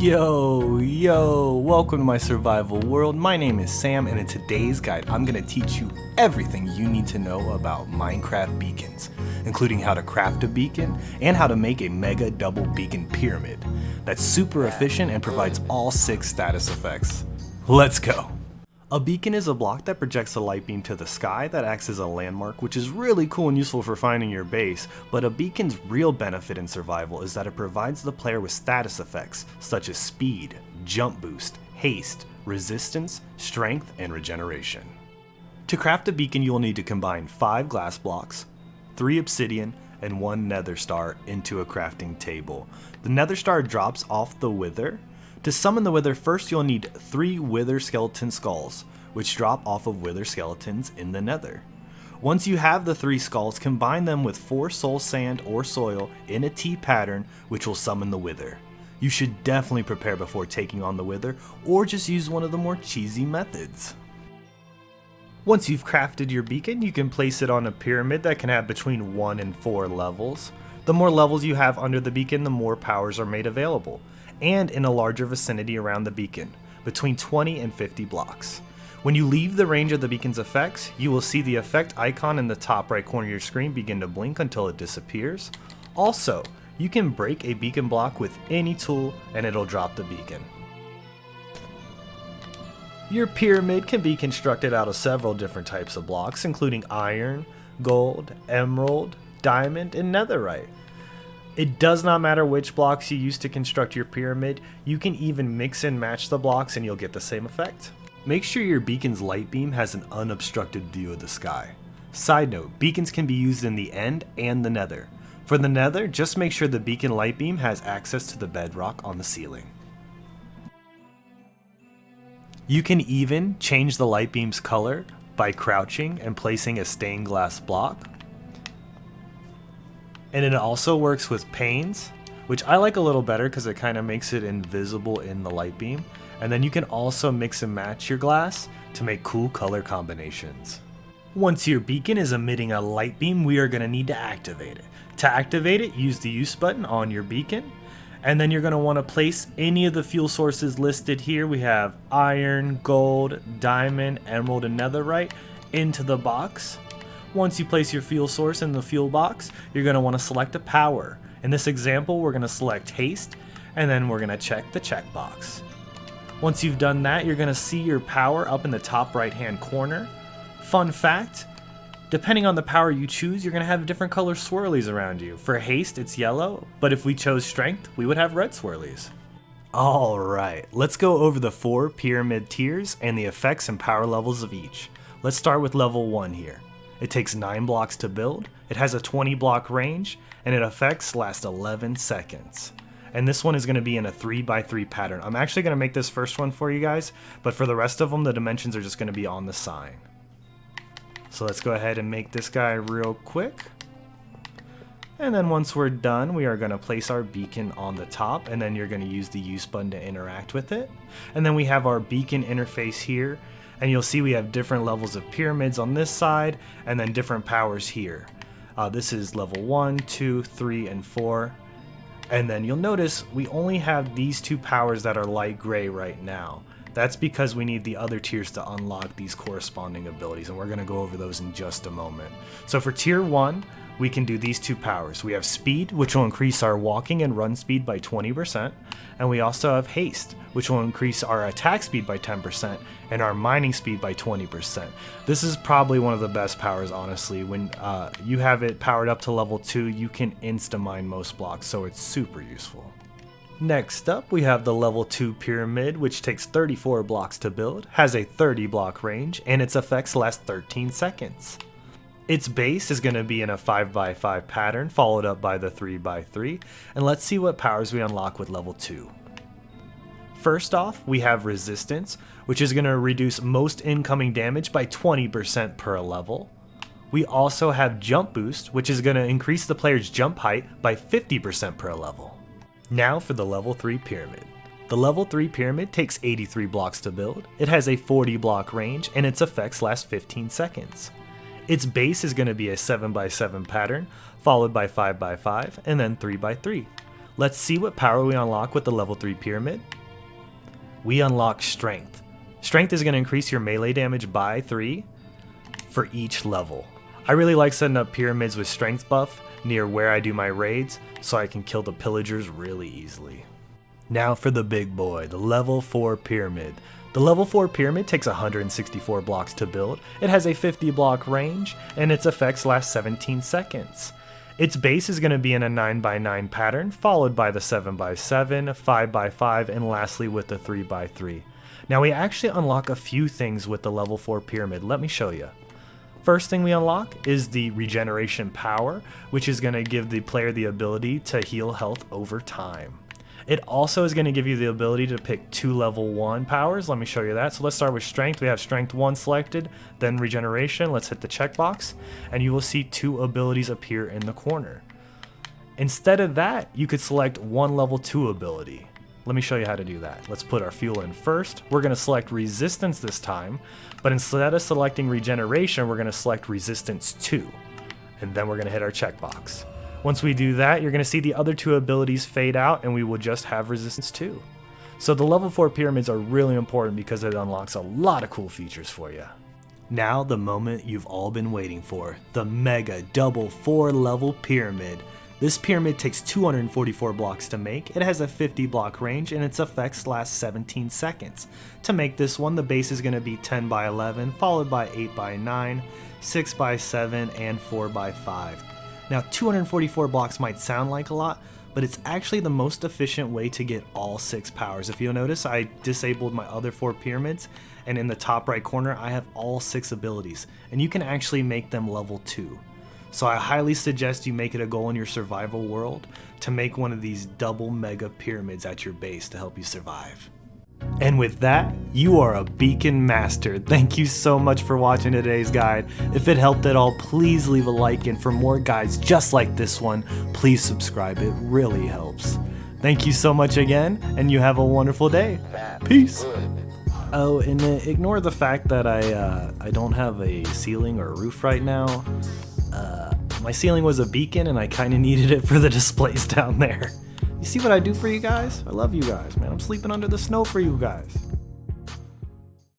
Yo, welcome to my survival world. My name is Sam, and in today's guide, I'm going to teach you everything you need to know about Minecraft beacons, including how to craft a beacon and how to make a mega double beacon pyramid that's super efficient and provides all 6 status effects. Let's go! A beacon is a block that projects a light beam to the sky that acts as a landmark, which is really cool and useful for finding your base, but a beacon's real benefit in survival is that it provides the player with status effects such as speed, jump boost, haste, resistance, strength, and regeneration. To craft a beacon, you will need to combine 5 glass blocks, 3 obsidian, and 1 nether star into a crafting table. The nether star drops off the wither. To summon the wither, first you'll need 3 wither skeleton skulls, which drop off of wither skeletons in the nether. Once you have the 3 skulls, combine them with 4 soul sand or soil in a T pattern, which will summon the wither. You should definitely prepare before taking on the wither, or just use one of the more cheesy methods. Once you've crafted your beacon, you can place it on a pyramid that can have between 1 and 4 levels. The more levels you have under the beacon, the more powers are made available, and in a larger vicinity around the beacon, between 20 and 50 blocks. When you leave the range of the beacon's effects, you will see the effect icon in the top right corner of your screen begin to blink until it disappears. Also, you can break a beacon block with any tool and it'll drop the beacon. Your pyramid can be constructed out of several different types of blocks, including iron, gold, emerald, diamond, and netherite. It does not matter which blocks you use to construct your pyramid, you can even mix and match the blocks and you'll get the same effect. Make sure your beacon's light beam has an unobstructed view of the sky. Side note, beacons can be used in the end and the nether. For the nether, just make sure the beacon light beam has access to the bedrock on the ceiling. You can even change the light beam's color by crouching and placing a stained glass block. And it also works with panes, which I like a little better because it kind of makes it invisible in the light beam. And then you can also mix and match your glass to make cool color combinations. Once your beacon is emitting a light beam, we are going to need to activate it. To activate it, use the use button on your beacon. And then you're going to want to place any of the fuel sources listed here. We have iron, gold, diamond, emerald, and netherite into the box. Once you place your fuel source in the fuel box, you're going to want to select a power. In this example, we're going to select haste, and then we're going to check the checkbox. Once you've done that, you're going to see your power up in the top right hand corner. Fun fact, depending on the power you choose, you're going to have different color swirlies around you. For haste, it's yellow, but if we chose strength, we would have red swirlies. Alright, let's go over the 4 pyramid tiers and the effects and power levels of each. Let's start with level 1 here. It takes 9 blocks to build, it has a 20 block range, and its effects last 11 seconds. And this one is going to be in a 3x3 pattern. I'm actually going to make this first one for you guys, but for the rest of them, the dimensions are just going to be on the sign. So let's go ahead and make this guy real quick. And then once we're done, we are going to place our beacon on the top, and then you're going to use the use button to interact with it. And then we have our beacon interface here. And you'll see we have different levels of pyramids on this side, and then different powers here. This is level 1, 2, 3, and 4. And then you'll notice we only have these 2 powers that are light gray right now. That's because we need the other tiers to unlock these corresponding abilities, and we're going to go over those in just a moment. So for tier 1, we can do these 2 powers. We have speed, which will increase our walking and run speed by 20%, and we also have haste, which will increase our attack speed by 10% and our mining speed by 20%. This is probably one of the best powers, honestly. When you have it powered up to level 2, you can insta-mine most blocks, so it's super useful. Next up, we have the level 2 pyramid, which takes 34 blocks to build, has a 30 block range, and its effects last 13 seconds. Its base is going to be in a 5x5 pattern, followed up by the 3x3, and let's see what powers we unlock with level 2. First off, we have resistance, which is going to reduce most incoming damage by 20% per level. We also have jump boost, which is going to increase the player's jump height by 50% per level. Now for the level 3 pyramid. The level 3 pyramid takes 83 blocks to build, it has a 40 block range, and its effects last 15 seconds. Its base is going to be a 7x7 pattern, followed by 5x5, and then 3x3. Let's see what power we unlock with the level 3 pyramid. We unlock strength. Strength is going to increase your melee damage by 3 for each level. I really like setting up pyramids with strength buff near where I do my raids so I can kill the pillagers really easily. Now for the big boy, the level 4 pyramid. The level 4 pyramid takes 164 blocks to build, it has a 50 block range, and its effects last 17 seconds. Its base is going to be in a 9x9 pattern, followed by the 7x7, 5x5, and lastly with the 3x3. Now we actually unlock a few things with the level 4 pyramid, let me show you. First thing we unlock is the regeneration power, which is going to give the player the ability to heal health over time. It also is going to give you the ability to pick 2 level 1 powers. Let me show you that. So let's start with strength. We have strength 1 selected, then regeneration. Let's hit the checkbox, and you will see 2 abilities appear in the corner. Instead of that, you could select 1 level 2 ability. Let me show you how to do that. Let's put our fuel in first. We're going to select resistance this time, but instead of selecting regeneration, we're going to select resistance 2, and then we're going to hit our checkbox. Once we do that, you're going to see the other 2 abilities fade out and we will just have resistance 2. So the level 4 pyramids are really important because it unlocks a lot of cool features for you. Now the moment you've all been waiting for, the mega double 4 level pyramid. This pyramid takes 244 blocks to make, it has a 50 block range, and its effects last 17 seconds. To make this one, the base is going to be 10x11, followed by 8x9, 6x7, and 4x5. Now 244 blocks might sound like a lot, but it's actually the most efficient way to get all 6 powers. If you'll notice, I disabled my other 4 pyramids, and in the top right corner I have all 6 abilities, and you can actually make them level 2. So I highly suggest you make it a goal in your survival world to make one of these double mega pyramids at your base to help you survive. And with that, you are a beacon master. Thank you so much for watching today's guide. If it helped at all, please leave a like, and for more guides just like this one, please subscribe. It really helps. Thank you so much again, and you have a wonderful day. Peace. Oh, and ignore the fact that I don't have a ceiling or a roof right now. My ceiling was a beacon, and I kind of needed it for the displays down there. You see what I do for you guys? I love you guys, man. I'm sleeping under the snow for you guys.